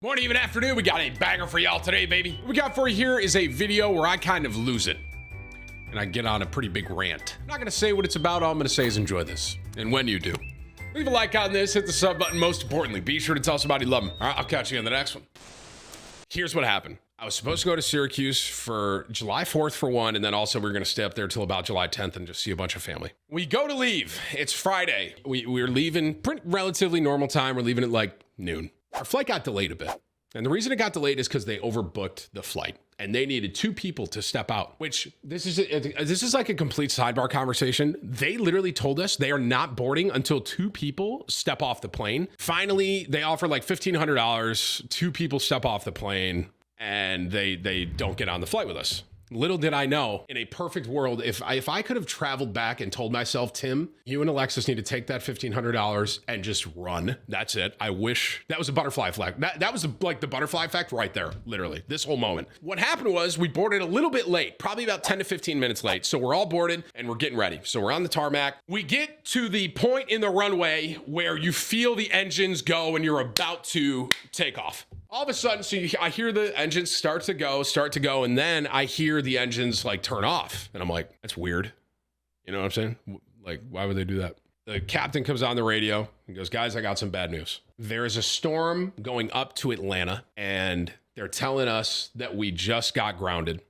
Morning, even afternoon, we got a banger for y'all today, baby. What we got for you here is a video where I kind of lose it. And I get on a pretty big rant. I'm not gonna say what it's about, all I'm gonna say is enjoy this. And when you do, leave a like on this, hit the sub button, most importantly, be sure to tell somebody you love them. All right, I'll catch you on the next one. Here's what happened. I was supposed to go to Syracuse for July 4th for one, and then also we were gonna stay up there till about July 10th and just see a bunch of family. We go to leave, it's Friday. We're leaving pretty relatively normal time, we're leaving at like noon. Our flight got delayed a bit. And the reason it got delayed is because they overbooked the flight and they needed 2 people to step out, which this is like a complete sidebar conversation. They literally told us they are not boarding until 2 people step off the plane. Finally, they offer like $1,500, 2 people step off the plane and they don't get on the flight with us. Little did I know, in a perfect world, if I could have traveled back and told myself, Tim, you and Alexis need to take that $1,500 and just run. That's it. I wish that was a butterfly flag. That was like the butterfly effect right there, literally, this whole moment. What happened was we boarded a little bit late, probably about 10 to 15 minutes late. So we're all boarded and we're getting ready. So we're on the tarmac. We get to the point in the runway where you feel the engines go and you're about to take off. All of a sudden, I hear the engines start to go, and then I hear the engines like turn off. And I'm like, that's weird. You know what I'm saying? Like, why would they do that? The captain comes on the radio and goes, guys, I got some bad news. There is a storm going up to Atlanta, and they're telling us that we just got grounded.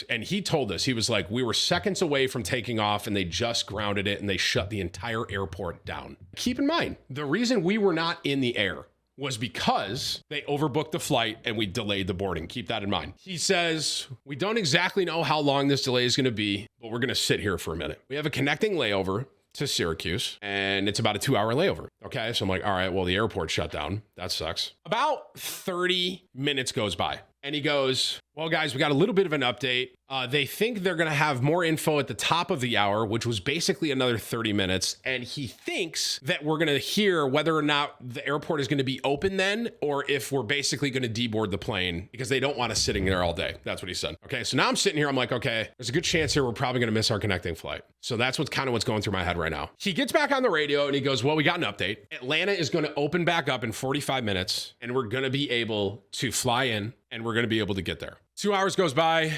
And he told us, he was like, we were seconds away from taking off and they just grounded it and they shut the entire airport down. Keep in mind, the reason we were not in the air was because they overbooked the flight and we delayed the boarding. Keep that in mind. He says, we don't exactly know how long this delay is going to be, but we're going to sit here for a minute. We have a connecting layover to Syracuse and it's about a 2-hour layover. Okay. So I'm like, all right, well, the airport shut down. That sucks. About 30 minutes goes by and he goes, well, guys, we got a little bit of an update. They think they're going to have more info at the top of the hour, which was basically another 30 minutes. And he thinks that we're going to hear whether or not the airport is going to be open then, or if we're basically going to deboard the plane because they don't want us sitting there all day. That's what he said. Okay. So now I'm sitting here. I'm like, okay, there's a good chance here we're probably going to miss our connecting flight. So that's what's going through my head right now. He gets back on the radio and he goes, well, we got an update. Atlanta is going to open back up in 45 minutes and we're going to be able to fly in and we're going to be able to get there. 2 hours goes by.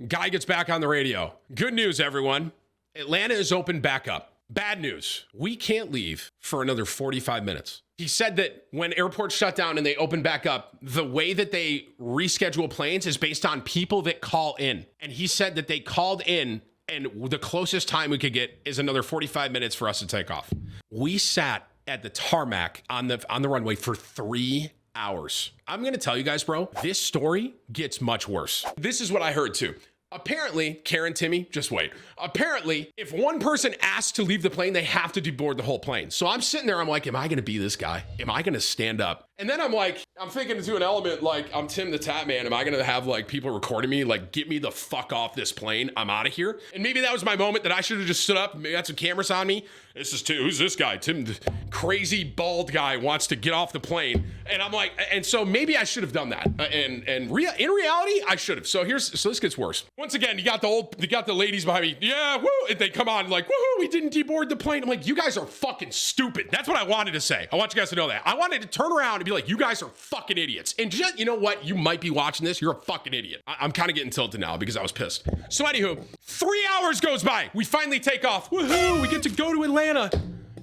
Guy gets back on the radio. Good news, everyone. Atlanta is open back up. Bad news. We can't leave for another 45 minutes. He said that when airports shut down and they open back up, the way that they reschedule planes is based on people that call in. And he said that they called in and the closest time we could get is another 45 minutes for us to take off. We sat at the tarmac on the runway for 3 hours. I'm going to tell you guys, bro, this story gets much worse. This is what I heard too. Apparently, Karen, Timmy, just wait. Apparently, if one person asks to leave the plane, they have to deboard the whole plane. So I'm sitting there, I'm like, am I going to be this guy? Am I going to stand up? And then I'm like, I'm thinking to an element like, I'm Timthetatman. Am I going to have like people recording me, like, get me the fuck off this plane? I'm out of here. And maybe that was my moment that I should have just stood up, maybe had some cameras on me. This is Tim. Who's this guy? Tim, the crazy bald guy wants to get off the plane. And I'm like, and so maybe I should have done that. In reality, I should have. So this gets worse. Once again, you got the ladies behind me. Yeah, woo. And they come on like, woohoo, we didn't deboard the plane. I'm like, you guys are fucking stupid. That's what I wanted to say. I want you guys to know that. I wanted to turn around and be like, you guys are fucking idiots. And just, you know what? You might be watching this. You're a fucking idiot. I'm kind of getting tilted now because I was pissed. So anywho, 3 hours goes by. We finally take off. Woohoo, we get to go to Atlanta.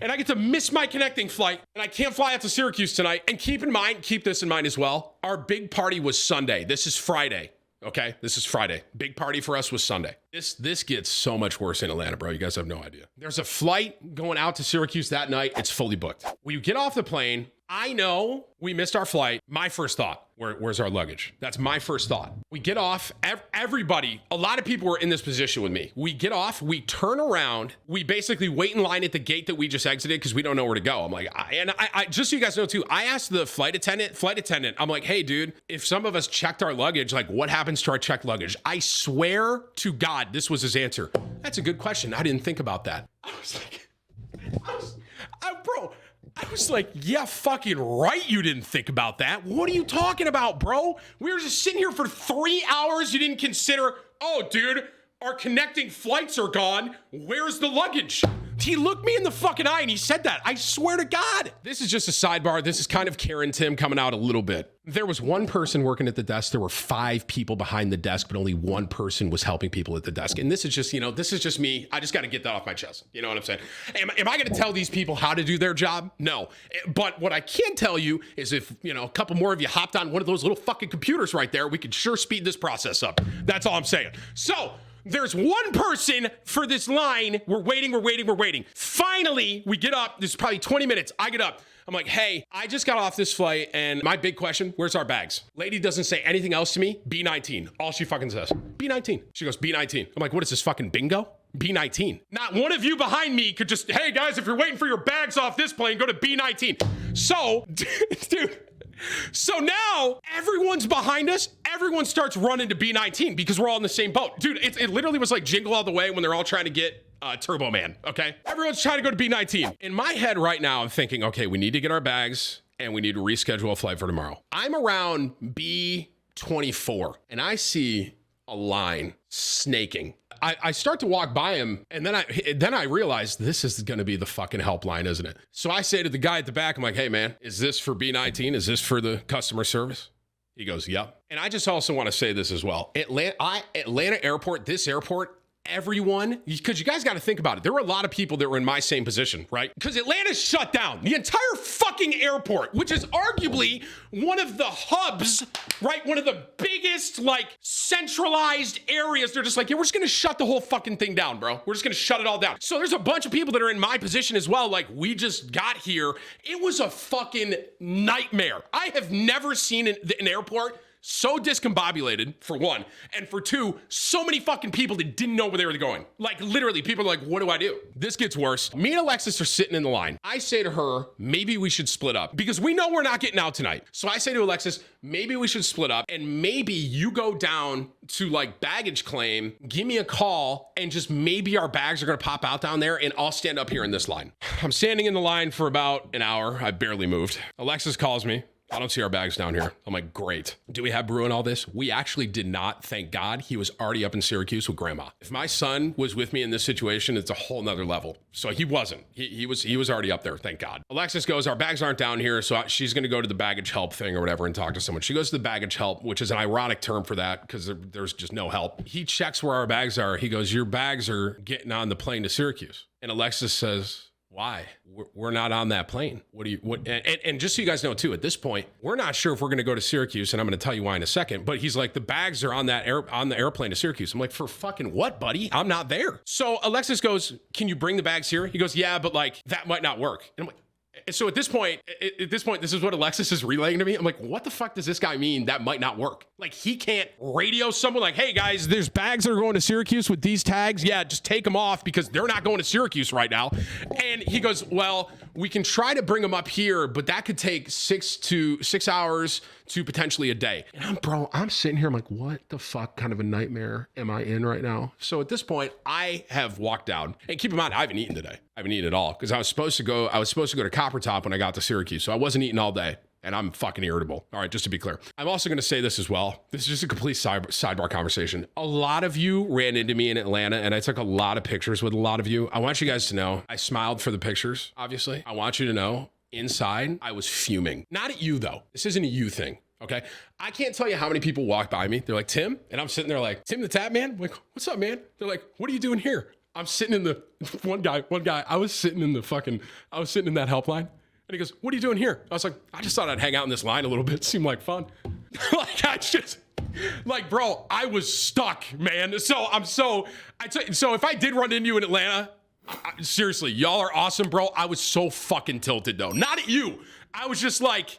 And I get to miss my connecting flight and I can't fly out to Syracuse tonight. And keep this in mind as well. Our big party was Sunday. This is Friday. Okay, this is Friday. Big party for us was Sunday. This gets so much worse in Atlanta, bro. You guys have no idea. There's a flight going out to Syracuse that night. It's fully booked. We get off the plane. I know we missed our flight. My first thought, where's our luggage? That's my first thought. We get off. Everybody, a lot of people were in this position with me. We get off. We turn around. We basically wait in line at the gate that we just exited because we don't know where to go. I'm like, I just so you guys know too, I asked the flight attendant, I'm like, hey, dude, if some of us checked our luggage, like what happens to our checked luggage? I swear to God, this was his answer. That's a good question. I didn't think about that. I was like, yeah, fucking right. You didn't think about that. What are you talking about, bro? We were just sitting here for 3 hours. You didn't consider, oh, dude, our connecting flights are gone. Where's the luggage? He looked me in the fucking eye and he said that. I swear to God. This is just a sidebar. This is kind of Karen Tim coming out a little bit. There was one person working at the desk. There were 5 people behind the desk, but only one person was helping people at the desk. And this is just, this is just me. I just got to get that off my chest. You know what I'm saying? Am I going to tell these people how to do their job? No. But what I can tell you is if, a couple more of you hopped on one of those little fucking computers right there, we could sure speed this process up. That's all I'm saying. So there's one person for this line. We're waiting. Finally, we get up. This is probably 20 minutes. I get up. I'm like, hey, I just got off this flight and my big question, where's our bags? Lady doesn't say anything else to me. B19. All she fucking says, B19. She goes, B19. I'm like, what is this fucking bingo? B19. Not one of you behind me could just, hey guys, if you're waiting for your bags off this plane, go to B19. So, dude. So now everyone's behind us. Everyone starts running to B19 because we're all in the same boat. Dude, it literally was like Jingle All the Way when they're all trying to get Turbo Man, okay? Everyone's trying to go to B19. In my head right now, I'm thinking, okay, we need to get our bags and we need to reschedule a flight for tomorrow. I'm around B24 and I see a line snaking. I start to walk by him and then I realize this is going to be the fucking helpline, isn't it? So I say to the guy at the back, I'm like, hey man, is this for B19? Is this for the customer service? He goes, yep. And I just also want to say this as well. Atlanta airport, this airport, everyone, because you guys got to think about it. There were a lot of people that were in my same position, right? Because Atlanta's shut down. The entire fucking airport, which is arguably one of the hubs, right? One of the biggest, centralized areas. They're just like, yeah, we're just going to shut the whole fucking thing down, bro. We're just going to shut it all down. So there's a bunch of people that are in my position as well. Like, we just got here. It was a fucking nightmare. I have never seen an airport so discombobulated, for one, and for two, so many fucking people that didn't know where they were going. Like, literally, people are like, what do I do? This gets worse. Me and Alexis are sitting in the line. I say to her, maybe we should split up because we know we're not getting out tonight. So I say to Alexis, maybe we should split up and maybe you go down to baggage claim, give me a call, and just maybe our bags are gonna pop out down there and I'll stand up here in this line. I'm standing in the line for about an hour. I barely moved. Alexis calls me. I don't see our bags down here. I'm like, great. Do we have Brew and all this? We actually did not, thank God. He was already up in Syracuse with grandma. If my son was with me in this situation, it's a whole nother level. So he wasn't. He was already up there, thank God. Alexis goes, our bags aren't down here. So she's going to go to the baggage help thing or whatever and talk to someone. She goes to the baggage help, which is an ironic term for that because there's just no help. He checks where our bags are. He goes, your bags are getting on the plane to Syracuse. And Alexis says, why? We're not on that plane. And just so you guys know too, at this point, we're not sure if we're going to go to Syracuse, and I'm going to tell you why in a second. But he's like, the bags are on the airplane to Syracuse. I'm like, for fucking what, buddy? I'm not there. So Alexis goes, can you bring the bags here? He goes, yeah, but that might not work. And I'm like, so at this point, this is what Alexis is relaying to me. I'm like, what the fuck does this guy mean that might not work? Like, he can't radio someone like, hey guys, there's bags that are going to Syracuse with these tags. Yeah, just take them off because they're not going to Syracuse right now. And he goes, well, we can try to bring them up here, but that could take 6 hours to potentially a day. And I'm sitting here, I'm like, what the fuck kind of a nightmare am I in right now? So at this point, I have walked down. And keep in mind, I haven't eaten today. I haven't eaten at all because I was supposed to go to Copper Top when I got to Syracuse. So I wasn't eating all day. And I'm fucking irritable. All right, just to be clear. I'm also going to say this as well. This is just a complete sidebar conversation. A lot of you ran into me in Atlanta, and I took a lot of pictures with a lot of you. I want you guys to know, I smiled for the pictures, obviously. I want you to know, inside, I was fuming. Not at you, though. This isn't a you thing, okay? I can't tell you how many people walk by me. They're like, Tim? And I'm sitting there like, Timthetatman? I'm like, what's up, man? They're like, what are you doing here? I'm sitting in the, one guy, I was sitting in that helpline. And he goes, what are you doing here? I was like, I just thought I'd hang out in this line a little bit. It seemed like fun. Bro, I was stuck, man. So if I did run into you in Atlanta, seriously, y'all are awesome, bro. I was so fucking tilted though. Not at you. I was just like,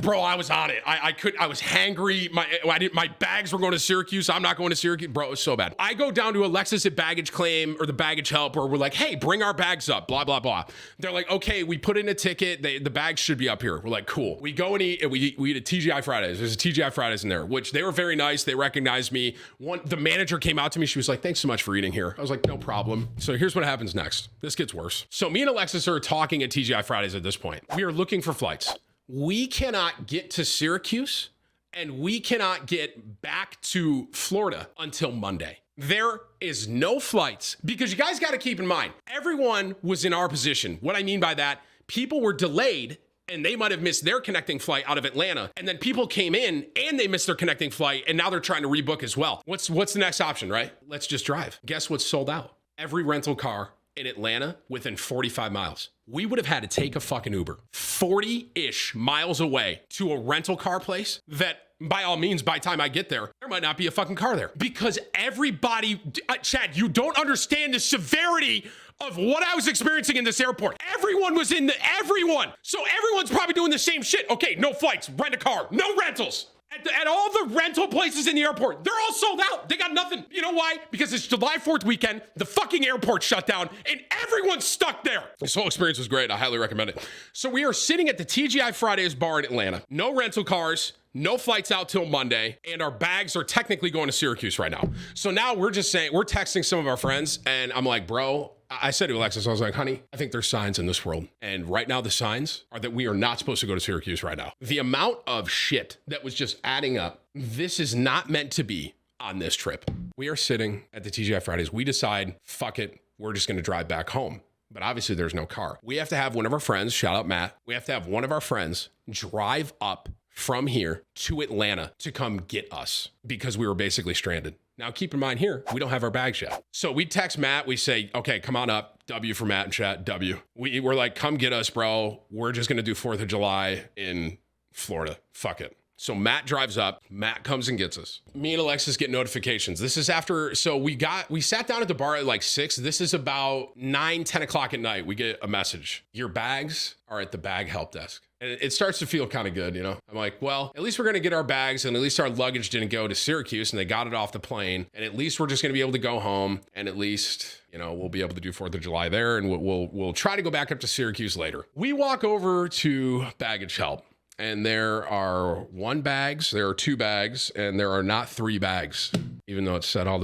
bro, I was on it. I was hangry. My bags were going to Syracuse. I'm not going to Syracuse. Bro, it was so bad. I go down to Alexis at baggage claim or the baggage help where we're like, hey, bring our bags up, blah, blah, blah. They're like, okay, we put in a ticket. The bags should be up here. We're like, cool. We go and eat, and we eat at TGI Fridays. There's a TGI Fridays in there, which they were very nice. They recognized me. The manager came out to me. She was like, thanks so much for eating here. I was like, no problem. So here's what happens next. This gets worse. So me and Alexis are talking at TGI Fridays at this point. We are looking for flights. We cannot get to Syracuse and we cannot get back to Florida until Monday. There is no flights because you guys got to keep in mind, everyone was in our position. What I mean by that, people were delayed and they might have missed their connecting flight out of Atlanta. And then people came in and they missed their connecting flight and now they're trying to rebook as well. What's the next option, right? Let's just drive. Guess what's sold out? Every rental car in Atlanta within 45 miles. We would have had to take a fucking Uber 40-ish miles away to a rental car place that by all means, by the time I get there, there might not be a fucking car there because everybody, Chad, you don't understand the severity of what I was experiencing in this airport. Everyone was everyone. So everyone's probably doing the same shit. Okay, no flights, rent a car, no rentals. At all the rental places in the airport, they're all sold out. They got nothing. You know why? Because it's July 4th weekend, the fucking airport shut down, and everyone's stuck there. This whole experience was great. I highly recommend it. So we are sitting at the TGI Fridays bar in Atlanta. No rental cars, no flights out till Monday, and our bags are technically going to Syracuse right now. So now we're texting some of our friends, and I'm like, bro, I said to Alexis, I was like, honey, I think there's signs in this world. And right now the signs are that we are not supposed to go to Syracuse right now. The amount of shit that was just adding up, this is not meant to be on this trip. We are sitting at the TGI Fridays. We decide, fuck it, we're just going to drive back home. But obviously there's no car. We have to have one of our friends, shout out Matt, we have to have one of our friends drive up from here to Atlanta to come get us because we were basically stranded. Now, keep in mind here, we don't have our bags yet. So we text Matt. We say, okay, come on up. W for Matt and chat. W. We're like, come get us, bro. We're just going to do 4th of July in Florida. Fuck it. So Matt drives up. Matt comes and gets us. Me and Alexis get notifications. This is after, so we sat down at the bar at like 6. This is about 9, 10 o'clock at night. We get a message. Your bags are at the bag help desk. And it starts to feel kind of good, you know? I'm like, well, at least we're going to get our bags and at least our luggage didn't go to Syracuse and they got it off the plane. And at least we're just going to be able to go home and at least, you know, we'll be able to do 4th of July there and we'll try to go back up to Syracuse later. We walk over to baggage help and there are 1 bags, there are 2 bags, and there are not 3 bags, even though it said all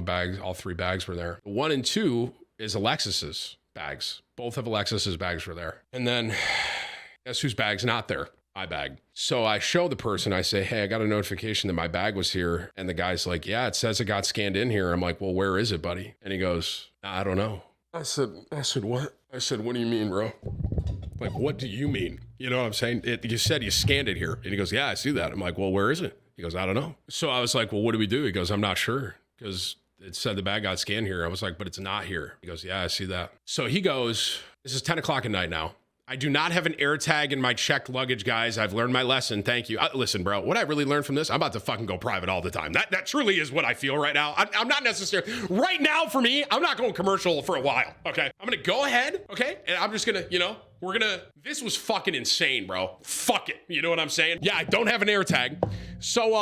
3 bags were there. 1 and 2 is Alexis's bags. Both of Alexis's bags were there. And then guess whose bag's not there? My bag. So I show the person, I say, hey, I got a notification that my bag was here. And the guy's like, yeah, it says it got scanned in here. I'm like, well, where is it, buddy? And he goes, I don't know. I said, what? I said, what do you mean, bro? Like, what do you mean? You know what I'm saying? You said you scanned it here. And he goes, yeah, I see that. I'm like, well, where is it? He goes, I don't know. So I was like, well, what do we do? He goes, I'm not sure because it said the bag got scanned here. I was like, but it's not here. He goes, yeah, I see that. So he goes, this is 10 o'clock at night now. I do not have an air tag in my checked luggage, guys. I've learned my lesson. Thank you. Listen, bro, what I really learned from this, I'm about to fucking go private all the time. That truly is what I feel right now. I'm not necessarily, right now for me, I'm not going commercial for a while, okay? I'm gonna go ahead, okay? And I'm just gonna, you know, this was fucking insane, bro. Fuck it, you know what I'm saying? Yeah, I don't have an air tag. So,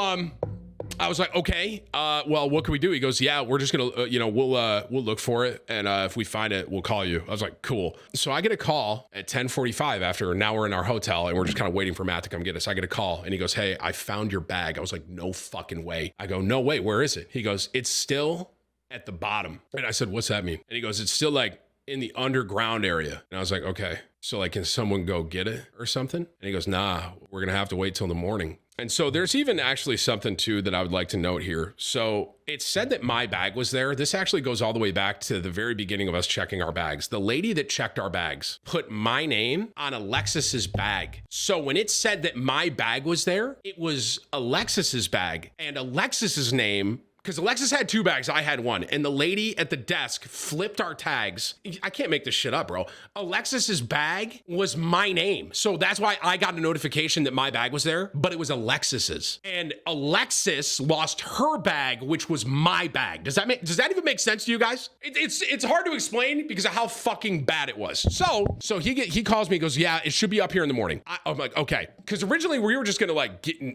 I was like, okay, well, what can we do? He goes, yeah, we're just gonna, we'll look for it. And if we find it, we'll call you. I was like, cool. So I get a call at 10:45 after, now we're in our hotel and we're just kind of waiting for Matt to come get us. I get a call and he goes, hey, I found your bag. I was like, no fucking way. I go, no way, where is it? He goes, it's still at the bottom. And I said, what's that mean? And he goes, it's still like in the underground area. And I was like, okay, so like, can someone go get it or something? And he goes, nah, we're gonna have to wait till the morning. And so there's even actually something too that I would like to note here. So it said that my bag was there. This actually goes all the way back to the very beginning of us checking our bags. The lady that checked our bags put my name on Alexis's bag. So when it said that my bag was there, it was Alexis's bag and Alexis's name, because Alexis had 2 bags, I had 1. And the lady at the desk flipped our tags. I can't make this shit up, bro. Alexis's bag was my name. So that's why I got a notification that my bag was there, but it was Alexis's. And Alexis lost her bag, which was my bag. Does that even make sense to you guys? It's hard to explain because of how fucking bad it was. So he calls me, he goes, yeah, it should be up here in the morning. I'm like, okay. Because originally we were just gonna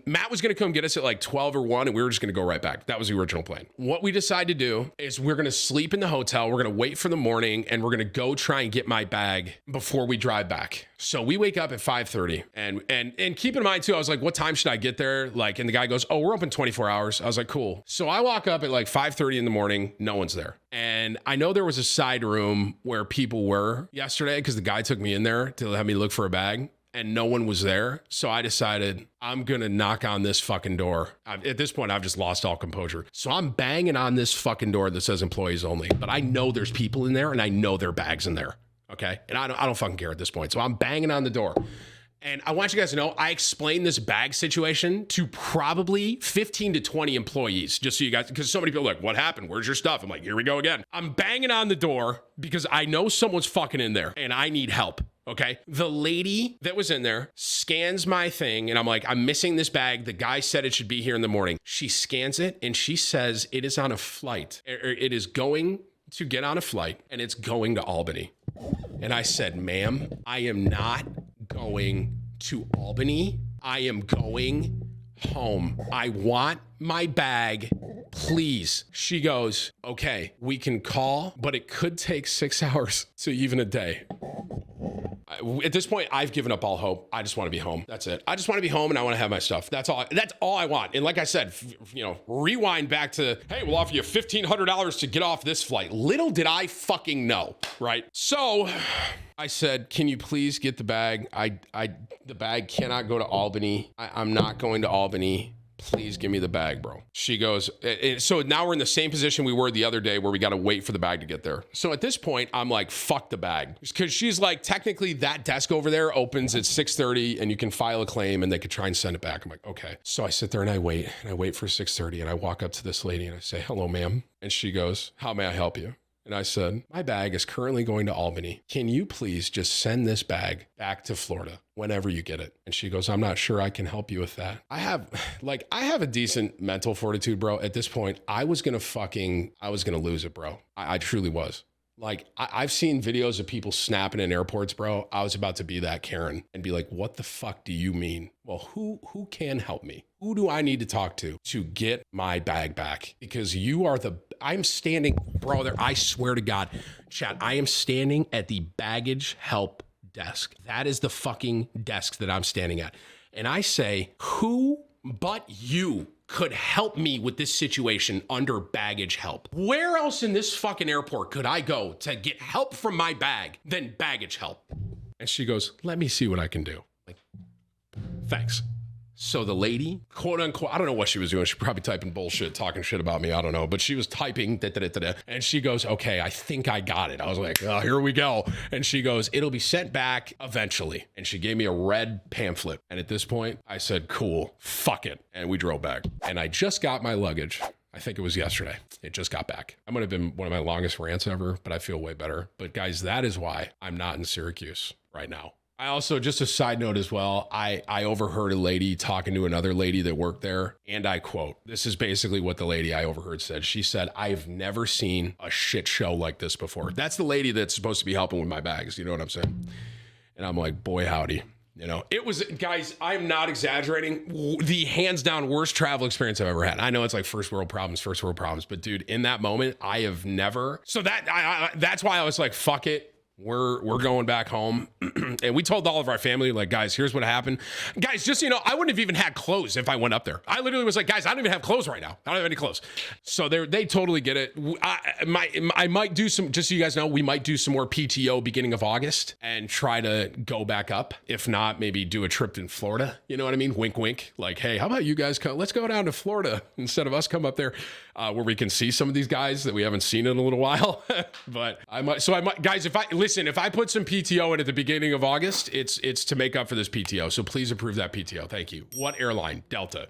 Matt was gonna come get us at like 12 or 1 and we were just gonna go right back. That was the original plan. What we decide to do is we're going to sleep in the hotel. We're going to wait for the morning and we're going to go try and get my bag before we drive back. So we wake up at 5:30 and keep in mind too, I was like, what time should I get there? Like, and the guy goes, oh, we're open 24 hours. I was like, cool. So I walk up at like 5:30 in the morning. No one's there. And I know there was a side room where people were yesterday because the guy took me in there to have me look for a bag. and no one was there. So I decided I'm going to knock on this fucking door. At this point, I've just lost all composure. So I'm banging on this fucking door that says employees only, but I know there's people in there and I know there are bags in there. Okay. And I don't fucking care at this point. So I'm banging on the door. And I want you guys to know, I explained this bag situation to probably 15 to 20 employees, just so you guys, because so many people are like, what happened? Where's your stuff? I'm like, here we go again. I'm banging on the door because I know someone's fucking in there and I need help. Okay. The lady that was in there scans my thing and I'm like, I'm missing this bag. The guy said it should be here in the morning. She scans it and she says it is on a flight. It is going to get on a flight and it's going to Albany. And I said, ma'am, I am not going to Albany. I am going home. I want my bag, please. She goes, okay, we can call, but it could take 6 hours to even a day. At this point, I've given up all hope. I just want to be home. That's it. I just want to be home and I want to have my stuff. That's all I want. And like I said, rewind back to, hey, we'll offer you $1,500 to get off this flight. Little did I fucking know, right? So I said, can you please get the bag? The bag cannot go to Albany. I'm not going to Albany. Please give me the bag, bro. She goes, so now we're in the same position we were the other day where we got to wait for the bag to get there. So at this point, I'm like, fuck the bag. Because she's like, technically that desk over there opens at 6:30 and you can file a claim and they could try and send it back. I'm like, okay. So I sit there and I wait for 6:30 and I walk up to this lady and I say, hello, ma'am. And she goes, how may I help you? And I said, my bag is currently going to Albany. Can you please just send this bag back to Florida whenever you get it? And she goes, I'm not sure I can help you with that. I have a decent mental fortitude, bro. At this point, I was going to lose it, bro. I truly was. Like, I've seen videos of people snapping in airports, bro. I was about to be that Karen and be like, what the fuck do you mean? Well, who can help me? Who do I need to talk to get my bag back? Because I'm standing, bro, there, I swear to God, chat, I am standing at the baggage help desk. That is the fucking desk that I'm standing at. And I say, who but you could help me with this situation under baggage help? Where else in this fucking airport could I go to get help from my bag than baggage help? And she goes, let me see what I can do. Like, thanks. So the lady, quote unquote, I don't know what she was doing. She probably typing bullshit, talking shit about me. I don't know. But she was typing, and she goes, okay, I think I got it. I was like, oh, here we go. And she goes, it'll be sent back eventually. And she gave me a red pamphlet. And at this point, I said, cool, fuck it. And we drove back. And I just got my luggage. I think it was yesterday. It just got back. I'm going to have been one of my longest rants ever, but I feel way better. But guys, that is why I'm not in Syracuse right now. I also, just a side note as well, I overheard a lady talking to another lady that worked there, and I quote, this is basically what the lady I overheard said. She said, I've never seen a shit show like this before. That's the lady that's supposed to be helping with my bags. You know what I'm saying? And I'm like, boy, howdy. You know, it was, guys, I'm not exaggerating, the hands down worst travel experience I've ever had. I know it's like first world problems, but dude, in that moment, I have never, so that's why I was like, fuck it. We're going back home. And we told all of our family, like, guys, here's what happened. Guys, just so you know, I wouldn't have even had clothes if I went up there. I literally was like, guys, I don't even have clothes right now. I don't have any clothes. So they totally get it. I might do some, just so you guys know, we might do some more PTO beginning of August and try to go back up. If not, maybe do a trip in Florida. You know what I mean? Wink, wink. Like, hey, how about you guys come? Let's go down to Florida instead of us come up there where we can see some of these guys that we haven't seen in a little while. But I might, guys, if I put some PTO in at the beginning of August, it's to make up for this PTO. So please approve that PTO. Thank you. What airline? Delta.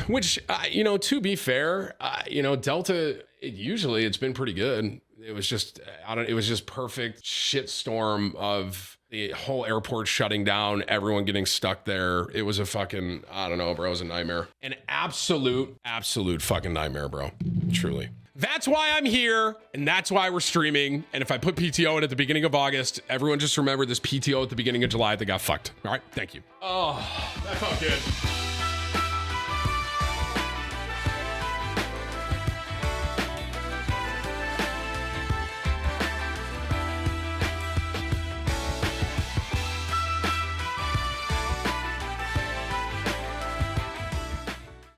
Which, to be fair, Delta, it's been pretty good. It was just, it was just perfect shitstorm of the whole airport shutting down, everyone getting stuck there. It was a fucking, I don't know, bro. It was a nightmare. An absolute fucking nightmare, bro. Truly. That's why I'm here, and that's why we're streaming. And if I put PTO in at the beginning of August, everyone just remember this PTO at the beginning of July, they got fucked. All right, thank you. Oh, that felt good.